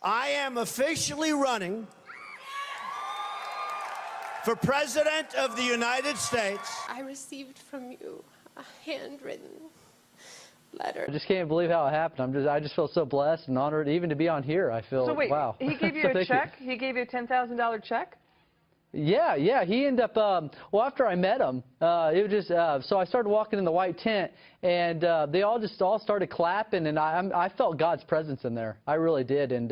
I am officially running for President of the United States. I received from you a handwritten letter. I just can't believe how it happened. I just feel so blessed and honored, even to be on here. I feel, So wait, wow. he gave you a check? He gave you a $10,000 check? Yeah, he ended up, well, after I met him, it was just, so I started walking in the white tent, and they all started clapping, and I felt God's presence in there. I really did. And,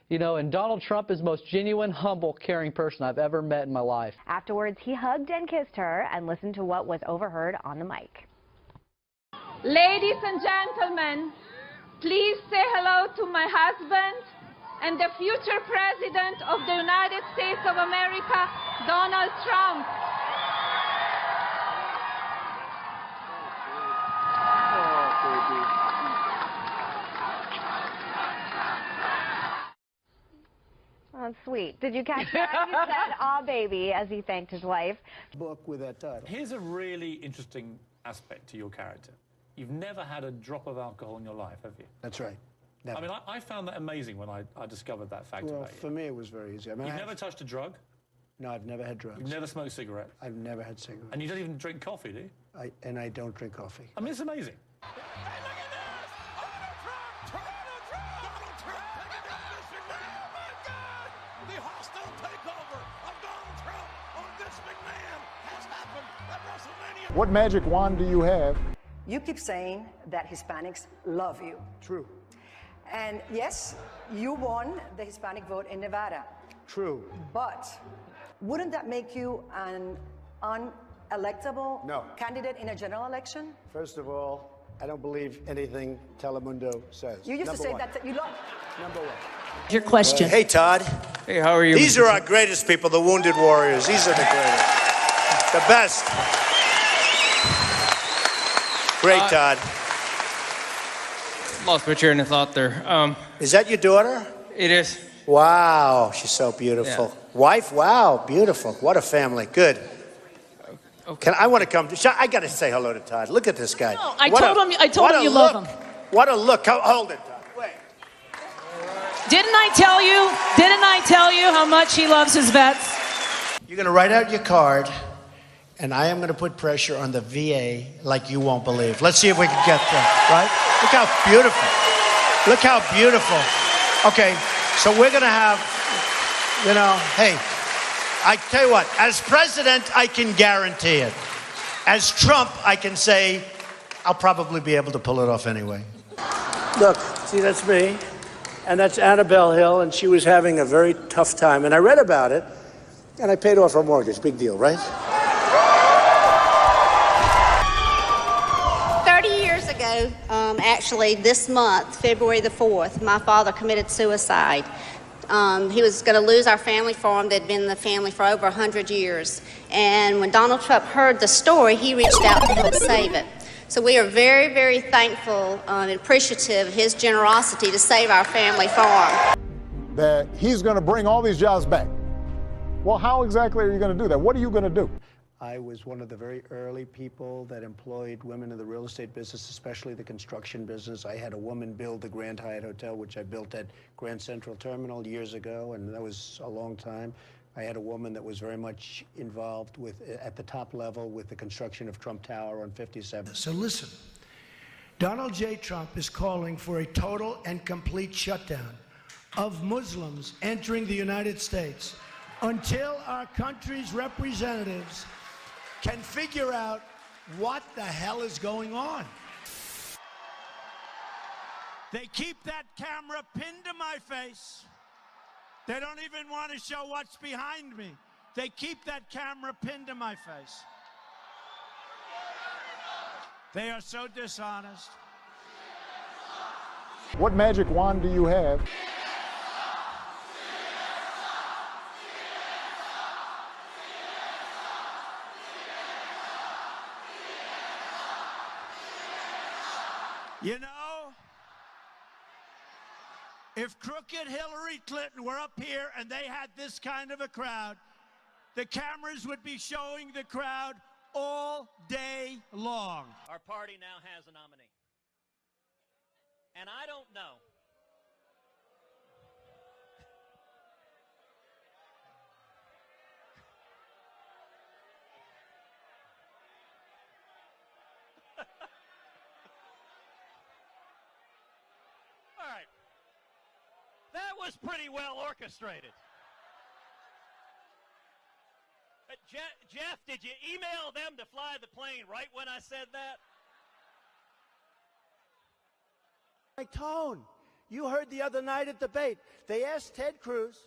you know, and Donald Trump is the most genuine, humble, caring person I've ever met in my life. Afterwards, he hugged and kissed her and listened to what was overheard on the mic. Ladies and gentlemen, please say hello to my husband and the future President of the United States of America, Donald Trump. Oh, sweet. Did you catch that? He said, "Aw, baby," as he thanked his wife. Book with that title. Here's a really interesting aspect to your character. You've never had a drop of alcohol in your life, have you? That's right. Never. I mean, I found that amazing when I discovered that fact Well, about you. for me, it was very easy. I mean, You've never touched a drug? No, I've never had drugs. You've never smoked cigarettes? I've never had cigarettes. And you don't even drink coffee, do you? I don't drink coffee. I mean, it's amazing. What magic wand do you have? You keep saying that Hispanics love you. True. And yes, you won the Hispanic vote in Nevada. True. But wouldn't that make you an unelectable No. candidate in a general election? First of all, I don't believe anything Telemundo says. You used Number to say one. that you love. Number one. Your question. Hey, Todd. Hey, how are you? These are our greatest people, the Wounded Warriors. These are the greatest. The best. Great, Todd. Lost my train of thought there. Is that your daughter? It is. Wow, she's so beautiful. Yeah. Wife? Wow, beautiful. What a family. Good. Okay. I want to come. I got to say hello to Todd. Look at this guy. No, I told him you love him. What a look. Hold it, Todd. Wait. Didn't I tell you how much he loves his vets? You're going to write out your card, and I am going to put pressure on the VA like you won't believe. Let's see if we can get there, right? Look how beautiful. Look how beautiful. Okay, so we're going to have, you know, hey, I tell you what, as president, I can guarantee it. As Trump, I can say I'll probably be able to pull it off anyway. Look, see, that's me, and that's Annabelle Hill, and she was having a very tough time, and I read about it, and I paid off her mortgage. Big deal, right? 30 years ago, actually this month, February the 4th, my father committed suicide. He was going to lose our family farm that had been in the family for over 100 years. And when Donald Trump heard the story, he reached out to help save it. So we are very, very thankful and appreciative of his generosity to save our family farm. That he's going to bring all these jobs back. Well, how exactly are you going to do that? What are you going to do? I was one of the very early people that employed women in the real estate business, especially the construction business. I had a woman build the Grand Hyatt Hotel, which I built at Grand Central Terminal years ago, and that was a long time. I had a woman that was very much involved with, at the top level, with the construction of Trump Tower on 57. So listen, Donald J. Trump is calling for a total and complete shutdown of Muslims entering the United States until our country's representatives can figure out what the hell is going on. They keep that camera pinned to my face. They don't even want to show what's behind me. They keep that camera pinned to my face. They are so dishonest. What magic wand do you have? You know, if crooked Hillary Clinton were up here and they had this kind of a crowd, the cameras would be showing the crowd all day long. Our party now has a nominee. And I don't know That was pretty well orchestrated. Jeff, did you email them to fly the plane right when I said that? My tone. You heard the other night at debate. They asked Ted Cruz,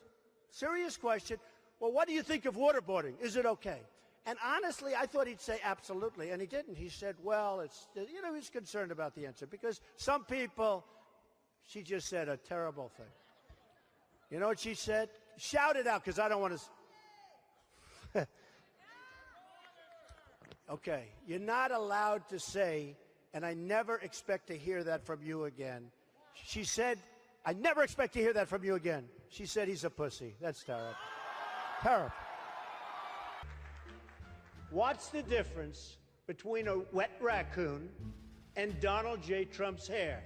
serious question, well, what do you think of waterboarding? Is it okay? And honestly, I thought he'd say absolutely, and he didn't. He said, well, it's, you know, he's concerned about the answer because some people, she just said a terrible thing. You know what she said? Shout it out because I don't want to. Okay, you're not allowed to say, and I never expect to hear that from you again. She said, I never expect to hear that from you again. She said he's a pussy. That's terrible. Terrible. What's the difference between a wet raccoon and Donald J. Trump's hair?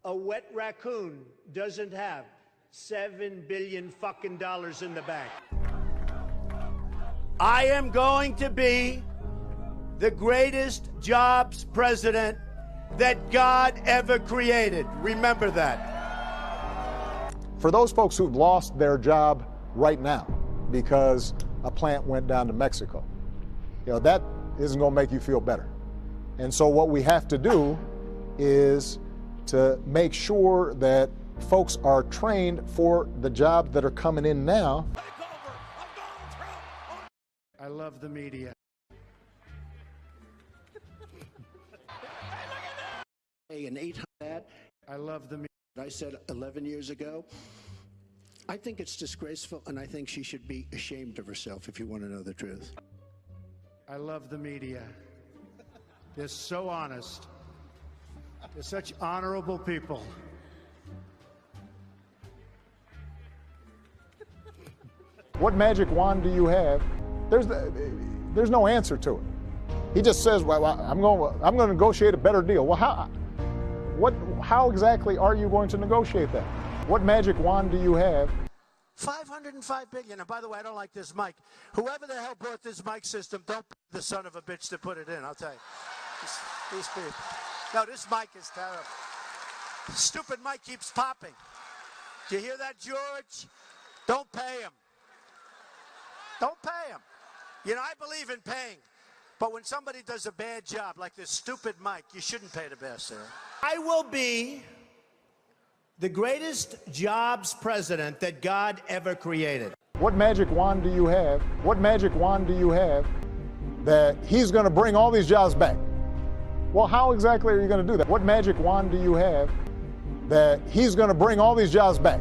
A wet raccoon doesn't have $7 billion fucking dollars in the bank. I am going to be the greatest jobs president that God ever created. Remember that. For those folks who've lost their job right now because a plant went down to Mexico, you know, that isn't going to make you feel better. And so what we have to do is to make sure that folks are trained for the jobs that are coming in now. I love the media. An 800. I love the media. I said 11 years ago, I think it's disgraceful, and I think she should be ashamed of herself, if you want to know the truth. I love the media. They're so honest. They're such honorable people. What magic wand do you have? There's no answer to it. He just says, well, I'm going to negotiate a better deal. Well, how exactly are you going to negotiate that? What magic wand do you have? $505 billion. And by the way, I don't like this mic. Whoever the hell brought this mic system, don't be the son of a bitch to put it in, I'll tell you. These people. No, this mic is terrible. Stupid mic keeps popping. Do you hear that, George? Don't pay him. Don't pay him. You know, I believe in paying. But when somebody does a bad job, like this stupid mic, you shouldn't pay the best, sir. I will be the greatest jobs president that God ever created. What magic wand do you have? What magic wand do you have that he's going to bring all these jobs back? Well, how exactly are you going to do that? What magic wand do you have that he's going to bring all these jobs back?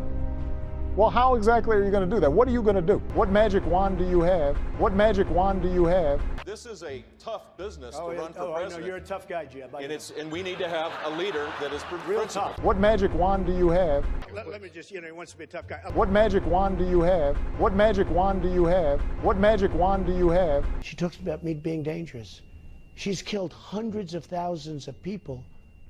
Well, how exactly are you going to do that? What are you going to do? What magic wand do you have? What magic wand do you have? This is a tough business to run for president. I know, you're a tough guy, Jeb. And we need to have a leader that is real tough. What magic wand do you have? Let me just, you know, he wants to be a tough guy. What magic wand do you have? What magic wand do you have? What magic wand do you have? She talks about me being dangerous. She's killed hundreds of thousands of people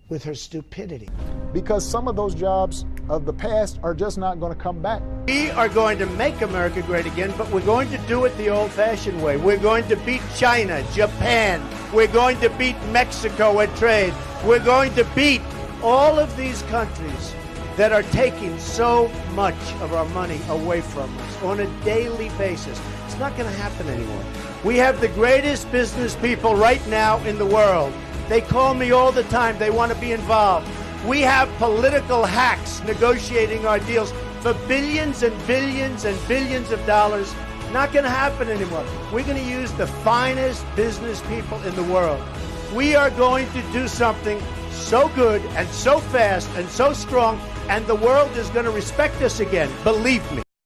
with her stupidity. Because some of those jobs of the past are just not going to come back. We are going to make America great again, but we're going to do it the old-fashioned way. We're going to beat China, Japan. We're going to beat Mexico at trade. We're going to beat all of these countries that are taking so much of our money away from us on a daily basis. It's not going to happen anymore. We have the greatest business people right now in the world. They call me all the time. They want to be involved. We have political hacks negotiating our deals for billions and billions and billions of dollars. Not going to happen anymore. We're going to use the finest business people in the world. We are going to do something so good and so fast and so strong, and the world is going to respect us again. Believe me.